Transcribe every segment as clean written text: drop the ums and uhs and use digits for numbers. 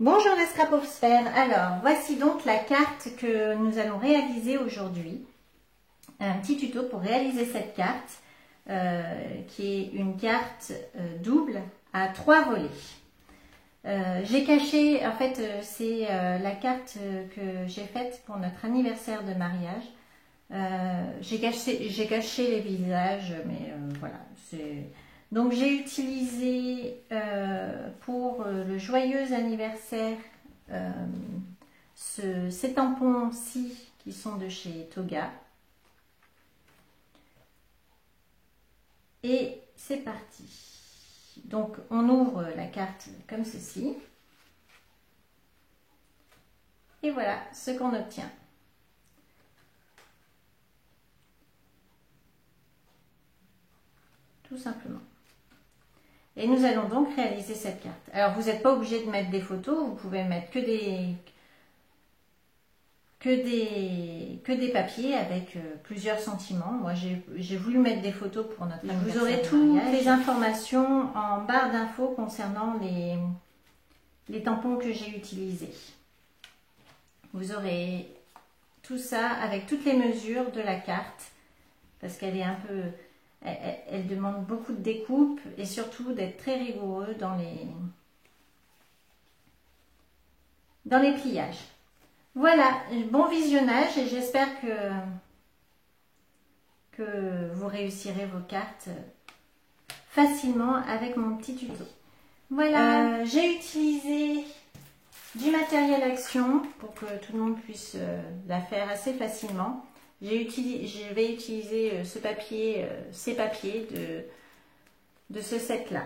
Bonjour la Scraposphère. Alors, voici donc la carte que nous allons réaliser aujourd'hui. Un petit tuto pour réaliser cette carte, qui est une carte double à 3 volets. J'ai caché, en fait, c'est la carte que j'ai faite pour notre anniversaire de mariage. J'ai caché les visages, mais voilà, c'est... Donc j'ai utilisé pour le joyeux anniversaire ces tampons-ci qui sont de chez Toga. Et c'est parti. Donc on ouvre la carte comme ceci. Et voilà ce qu'on obtient. Tout simplement. Et nous allons donc réaliser cette carte. Alors, vous n'êtes pas obligé de mettre des photos, vous pouvez mettre que des papiers avec plusieurs sentiments. Moi, j'ai voulu mettre des photos pour notre anniversaire. Vous aurez toutes les informations en barre d'infos concernant les tampons que j'ai utilisés. Vous aurez tout ça avec toutes les mesures de la carte, parce qu'elle est un peu... Elle demande beaucoup de découpe et surtout d'être très rigoureux dans les pliages. Voilà, bon visionnage et j'espère que vous réussirez vos cartes facilement avec mon petit tuto. Voilà, j'ai utilisé du matériel action pour que tout le monde puisse la faire assez facilement. Je vais utiliser ces papiers de ce set-là,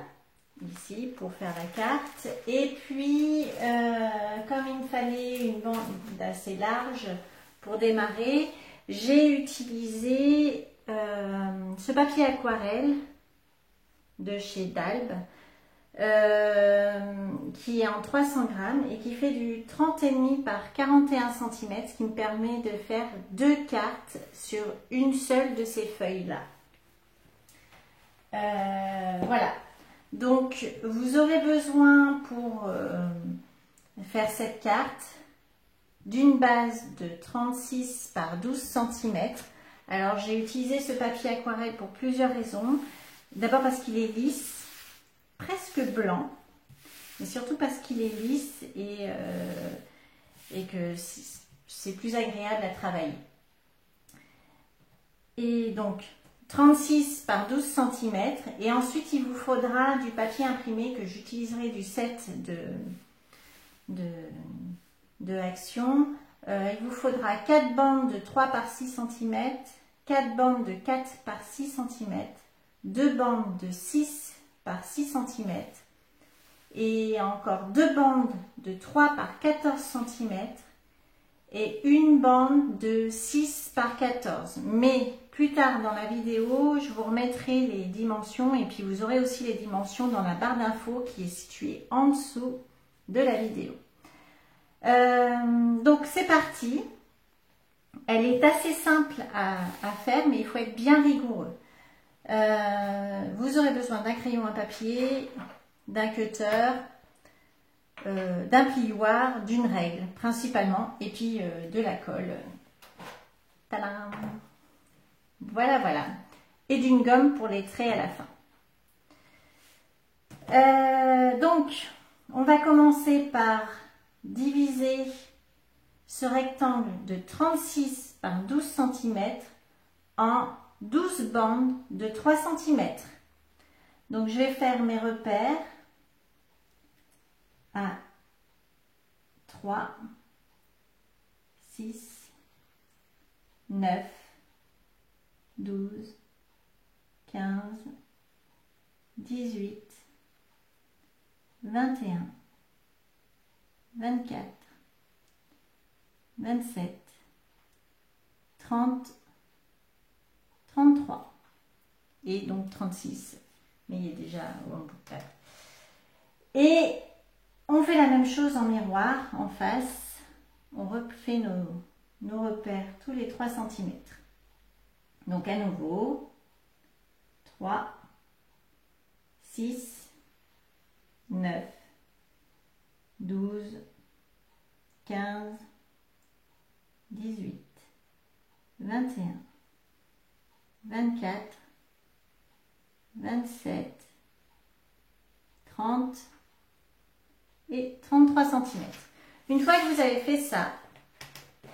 ici, pour faire la carte. Et puis, comme il me fallait une bande assez large pour démarrer, j'ai utilisé ce papier aquarelle de chez Dalbe, qui est en 300 grammes et qui fait du 30,5 par 41 cm, ce qui me permet de faire 2 cartes sur une seule de ces feuilles là. Voilà, donc vous aurez besoin pour faire cette carte d'une base de 36 par 12 cm. Alors j'ai utilisé ce papier aquarelle pour plusieurs raisons. D'abord parce qu'il est lisse, presque blanc, mais surtout parce qu'il est lisse et que c'est plus agréable à travailler. Et donc 36 par 12 cm, et ensuite il vous faudra du papier imprimé que j'utiliserai du set de Action. Il vous faudra 4 bandes de 3 par 6 cm, 4 bandes de 4 par 6 cm, 2 bandes de 6 par 6 cm et encore 2 bandes de 3 par 14 cm et une bande de 6 par 14. Mais plus tard dans la vidéo, je vous remettrai les dimensions et puis vous aurez aussi les dimensions dans la barre d'infos qui est située en dessous de la vidéo. Donc c'est parti. Elle est assez simple à faire, mais il faut être bien rigoureux. Vous aurez besoin d'un crayon à papier, d'un cutter, d'un plioir, d'une règle principalement, et puis de la colle. Tadam! Voilà, voilà. Et d'une gomme pour les traits à la fin. Donc, on va commencer par diviser ce rectangle de 36 par 12 cm en 12 bandes de 3 cm. Donc je vais faire mes repères à 3, 6, 9, 12, 15, 18, 21, 24, 27, 30, 33 et donc 36, mais il est déjà au bout de 4. Et on fait la même chose en miroir, en face. On refait nos repères tous les 3 cm. Donc à nouveau, 3, 6, 9, 12, 15, 18, 21, 24, 27, 30 et 33 cm. Une fois que vous avez fait ça,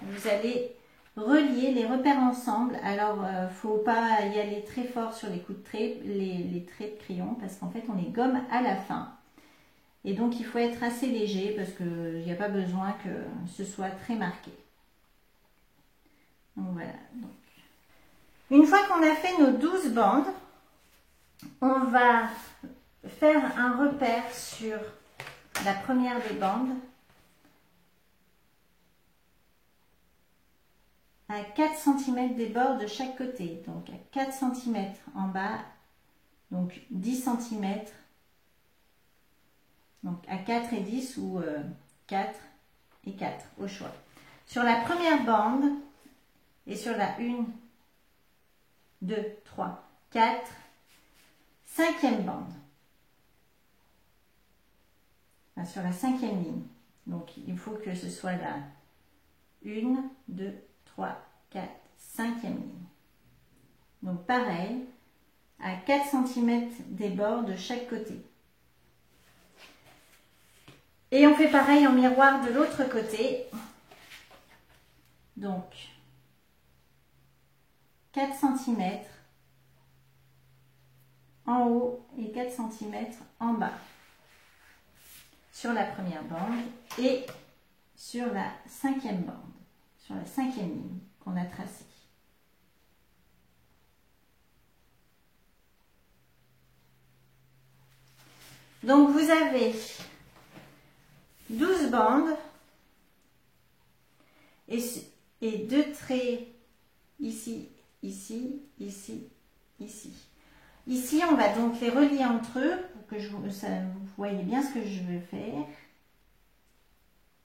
vous allez relier les repères ensemble. Alors, faut pas y aller très fort sur les coups de trait, les traits de crayon, parce qu'en fait, on les gomme à la fin. Et donc, il faut être assez léger, parce qu'il n'y a pas besoin que ce soit très marqué. Donc, voilà. Donc, une fois qu'on a fait nos 12 bandes, on va faire un repère sur la première des bandes à 4 cm des bords de chaque côté. Donc, à 4 cm en bas, donc 10 cm. Donc, à 4 et 10 ou 4 et 4 au choix. Sur la première bande et sur la 1, 2, 3, 4, 5e bande. Enfin, sur la 5e ligne. Donc, il faut que ce soit la 1, 2, 3, 4, 5e ligne. Donc, pareil, à 4 cm des bords de chaque côté. Et on fait pareil en miroir de l'autre côté. Donc, 4 cm en haut et 4 cm en bas sur la première bande et sur la 5e bande, sur la 5e ligne qu'on a tracée. Donc, vous avez 12 bandes et 2 traits ici, ici, ici, ici. Ici, on va donc les relier entre eux pour que vous voyez bien ce que je veux faire.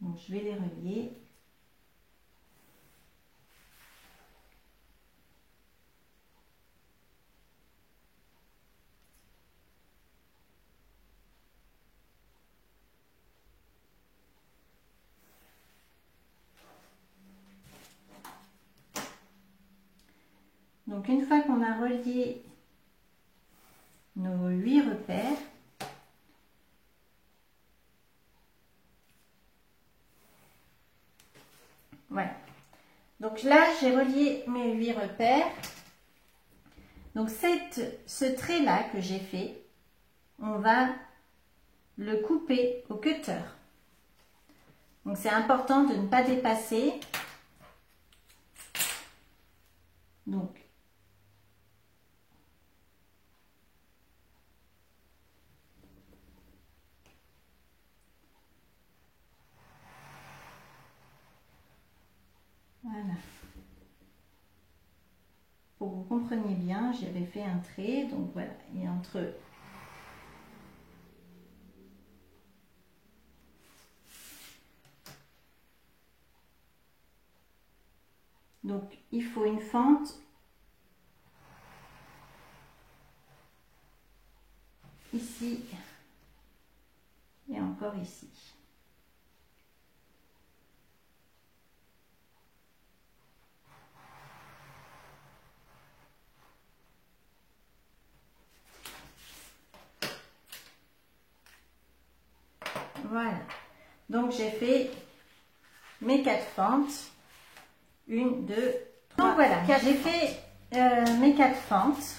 Donc, je vais les relier. Donc, une fois qu'on a relié nos 8 repères, voilà. Donc là, j'ai relié mes 8 repères. Donc, ce trait-là que j'ai fait, on va le couper au cutter. Donc, c'est important de ne pas dépasser. Donc, voilà. Pour que vous compreniez bien, j'avais fait un trait. Donc, voilà. Et entre donc, il faut une fente ici et encore ici. Voilà. Donc, j'ai fait mes 4 fentes. 1, 2, 3. Donc, voilà. J'ai fait mes 4 fentes.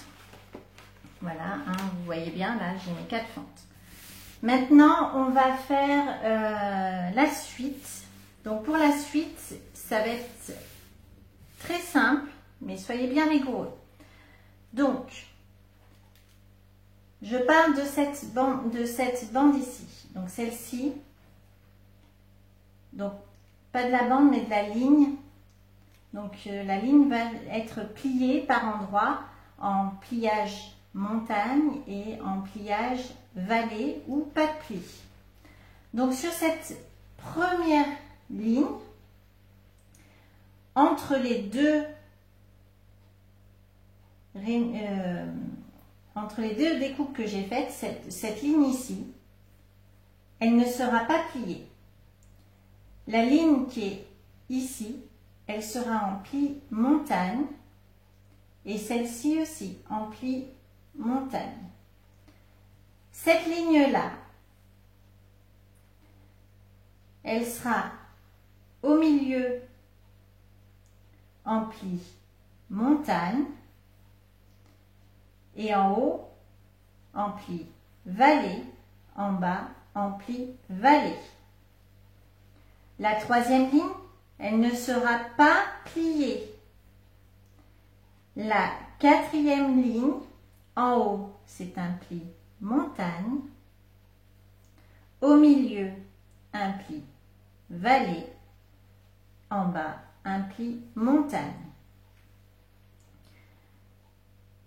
Voilà, hein, vous voyez bien, là, j'ai mes 4 fentes. Maintenant, on va faire la suite. Donc, pour la suite, ça va être très simple, mais soyez bien rigoureux. Donc, je pars de cette bande ici. Donc, celle-ci. Donc, pas de la bande, mais de la ligne. Donc, la ligne va être pliée par endroits en pliage montagne et en pliage vallée ou pas de pli. Donc, sur cette première ligne, entre les deux découpes que j'ai faites, cette ligne ici, elle ne sera pas pliée. La ligne qui est ici, elle sera en pli montagne et celle-ci aussi en pli montagne. Cette ligne-là, elle sera au milieu en pli montagne et en haut en pli vallée, en bas en pli vallée. La troisième ligne, elle ne sera pas pliée. La quatrième ligne, en haut, c'est un pli montagne. Au milieu, un pli vallée. En bas, un pli montagne.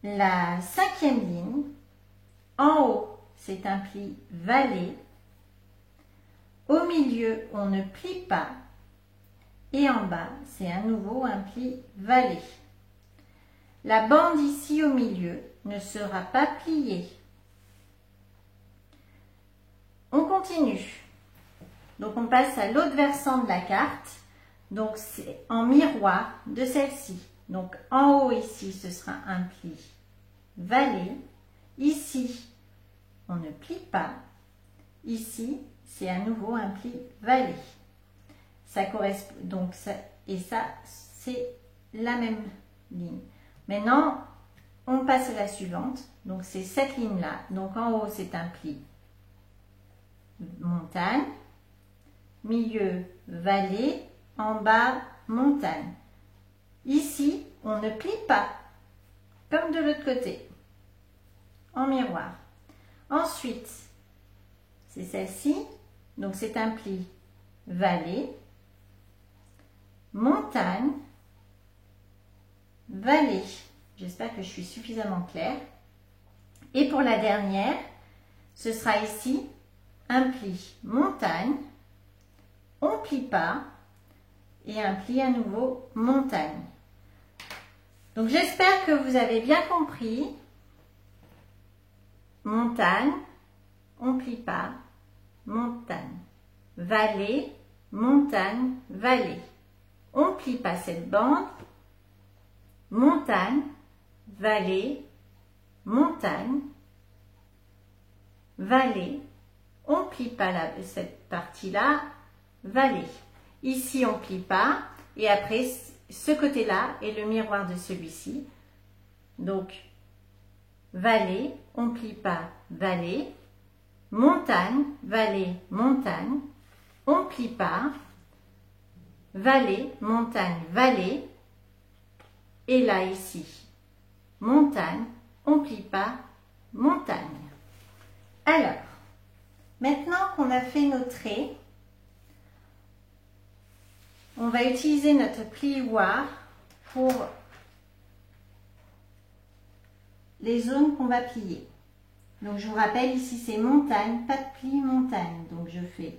La cinquième ligne, en haut, c'est un pli vallée. Au milieu, on ne plie pas. Et en bas, c'est à nouveau un pli vallée. La bande ici au milieu ne sera pas pliée. On continue. Donc on passe à l'autre versant de la carte. Donc c'est en miroir de celle-ci. Donc en haut ici, ce sera un pli vallée. Ici, on ne plie pas. Ici, c'est à nouveau un pli vallée. Ça correspond donc ça et ça, c'est la même ligne. Maintenant, on passe à la suivante. Donc c'est cette ligne-là. Donc en haut, c'est un pli montagne, milieu vallée, en bas montagne. Ici, on ne plie pas, comme de l'autre côté, en miroir. Ensuite, c'est celle-ci, donc c'est un pli vallée, montagne, vallée. J'espère que je suis suffisamment claire. Et pour la dernière, ce sera ici un pli montagne, on ne plie pas, et un pli à nouveau montagne. Donc j'espère que vous avez bien compris. Montagne, on ne plie pas, montagne. Vallée, montagne, vallée. On ne plie pas cette bande. Montagne, vallée, montagne, vallée. On ne plie pas cette partie-là, vallée. Ici, on ne plie pas. Et après, ce côté-là est le miroir de celui-ci. Donc, vallée, on ne plie pas, vallée. Montagne, vallée, montagne. On ne plie pas. Vallée, montagne, vallée. Et là, ici, montagne, on ne plie pas, montagne. Alors, maintenant qu'on a fait nos traits, on va utiliser notre plioir pour les zones qu'on va plier. Donc, je vous rappelle, ici, c'est montagne, pas de pli, montagne. Donc, je fais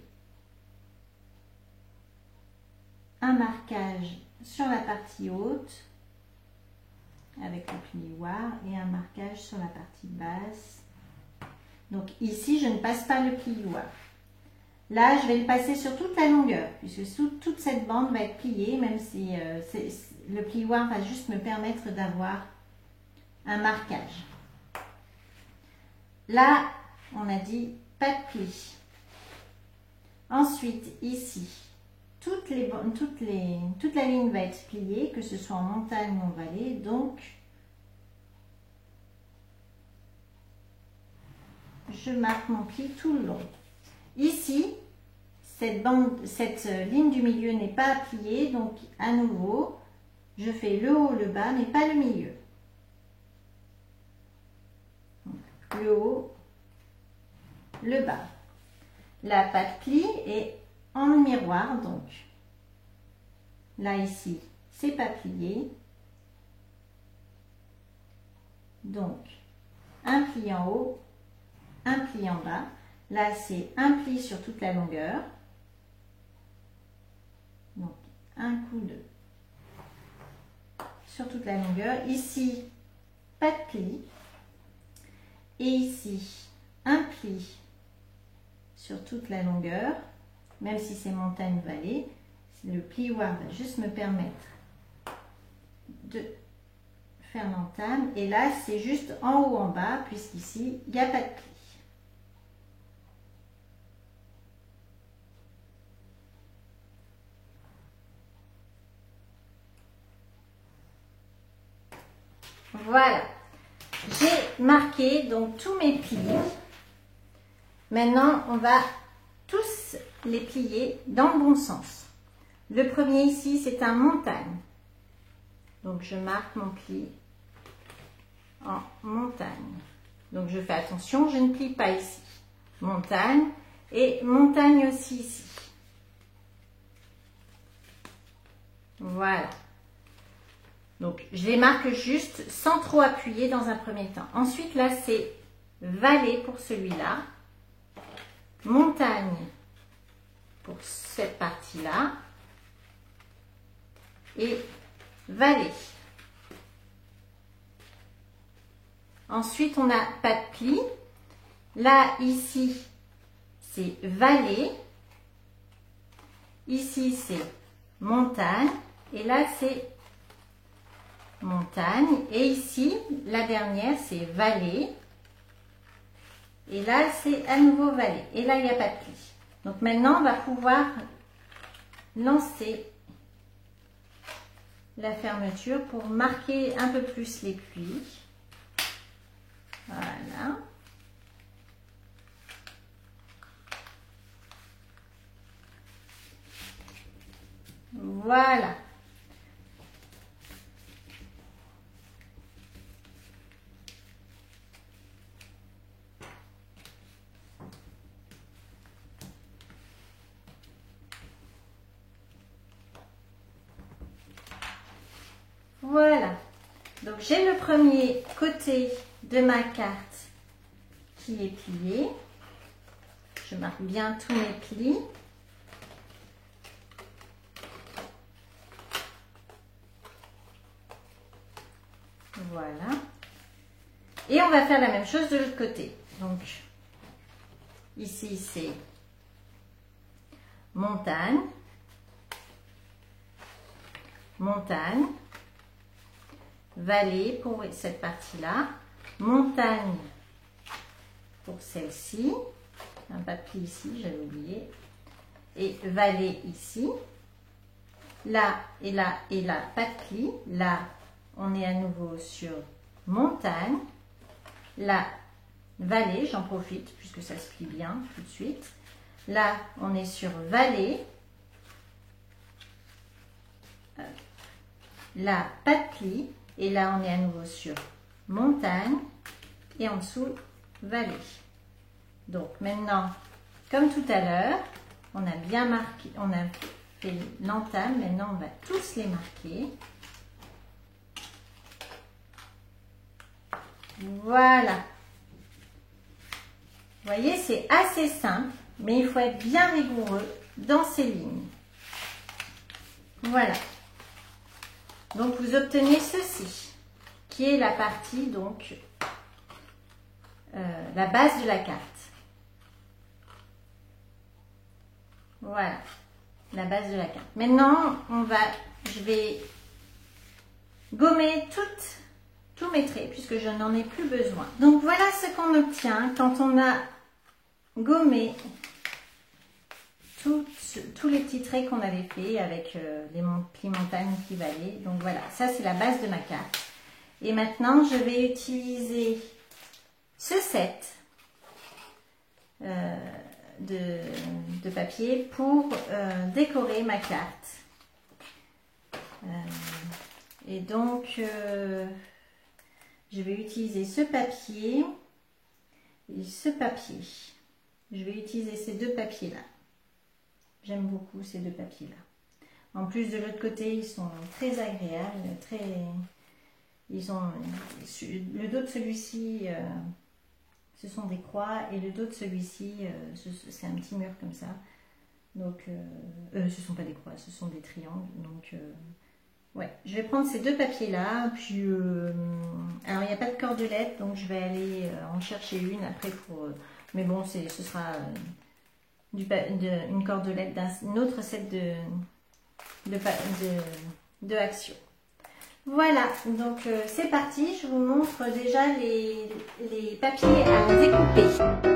un marquage sur la partie haute avec le plioir et un marquage sur la partie basse. Donc ici, je ne passe pas le plioir. Là, je vais le passer sur toute la longueur, puisque toute cette bande va être pliée, même si le plioir va juste me permettre d'avoir un marquage. Là, on a dit pas de pli. Ensuite, ici, toute la ligne va être pliée, que ce soit en montagne ou en vallée. Donc, je marque mon pli tout le long. Ici, cette ligne du milieu n'est pas pliée, donc à nouveau, je fais le haut, le bas, mais pas le milieu. Donc, le haut, le bas. La patte plie est en miroir, donc là ici, c'est pas plié. Donc, un pli en haut, un pli en bas. Là, c'est un pli sur toute la longueur. Donc, un coup de sur toute la longueur. Ici, pas de pli. Et ici, un pli sur toute la longueur. même si c'est montagne-vallée, le plioir va juste me permettre de faire l'entame. Et là, c'est juste en haut, en bas, puisqu'ici, il n'y a pas de pli. Voilà. J'ai marqué donc tous mes plis. Maintenant, on va tous les plier dans le bon sens. Le premier ici, c'est un montagne. Donc, je marque mon pli en montagne. Donc, je fais attention, je ne plie pas ici. Montagne et montagne aussi ici. Voilà. Donc, je les marque juste sans trop appuyer dans un premier temps. Ensuite, là, c'est vallée pour celui-là. Montagne pour cette partie-là. Et vallée. Ensuite, on n'a pas de pli. Là, ici, c'est vallée. Ici, c'est montagne. Et là, c'est montagne. Et ici, la dernière, c'est vallée. Et là, c'est à nouveau vallée. Et là, il n'y a pas de pli. Donc maintenant, on va pouvoir lancer la fermeture pour marquer un peu plus les plis. Voilà. Voilà. Voilà. Donc j'ai le premier côté de ma carte qui est plié. Je marque bien tous mes plis. Voilà. Et on va faire la même chose de l'autre côté. Donc, ici, c'est montagne, montagne, vallée pour cette partie-là, montagne pour celle-ci, un pas de pli ici, j'avais oublié, et vallée ici, là et là et là, pas de pli, là on est à nouveau sur montagne, là vallée, j'en profite puisque ça se plie bien tout de suite, là on est sur vallée, là pas de pli, et là on est à nouveau sur montagne, et en dessous vallée. Donc maintenant, comme tout à l'heure, on a bien marqué, on a fait l'entame, maintenant on va tous les marquer. Voilà. Vous voyez, c'est assez simple, mais il faut être bien rigoureux dans ces lignes. Voilà. Donc vous obtenez ceci, qui est la partie, donc, la base de la carte. Voilà, la base de la carte. Maintenant, je vais gommer tous mes traits, puisque je n'en ai plus besoin. Donc voilà ce qu'on obtient quand on a gommé tous les petits traits qu'on avait fait avec les plis montagne, plis vallée. Donc voilà, ça c'est la base de ma carte. Et maintenant, je vais utiliser ce set de papier pour décorer ma carte. Et donc, je vais utiliser ce papier et ce papier. Je vais utiliser ces deux papiers-là. J'aime beaucoup ces deux papiers-là. En plus, de l'autre côté, ils sont très agréables, le dos de celui-ci, ce sont des croix, et le dos de celui-ci, c'est un petit mur comme ça. Donc, ce ne sont pas des croix, ce sont des triangles. Donc, ouais, je vais prendre ces deux papiers-là. Puis, alors, il n'y a pas de cordelette, donc je vais aller en chercher une après pour. Mais bon, ce sera une cordelette d'un autre set de action. Voilà, donc c'est parti, je vous montre déjà les papiers à découper.